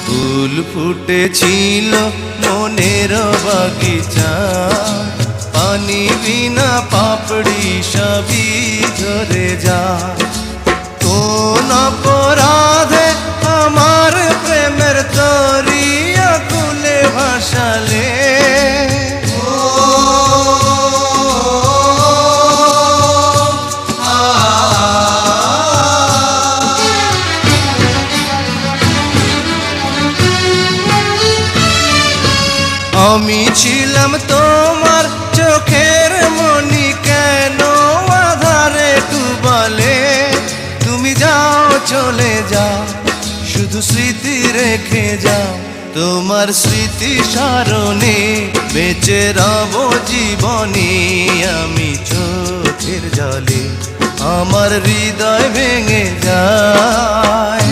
ফুল ফুটেছিল মনের বাগিচা, পানি বিনা পাপড়ি সবই ঝরে যায়। কোন অপরাধে আমার প্রেমের তরি আকুলে ভাসালে, আমি ছিলাম তোমার চোখের মনি, কেন আধারে ডুবালে? তুমি যাও চলে যাও, শুধু স্মৃতি রেখে যাও। তোমার স্মৃতি স্মরণে বেঁচে রব জীবনে। আমি চোখের জলে আমার হৃদয় ভেঙে যায়।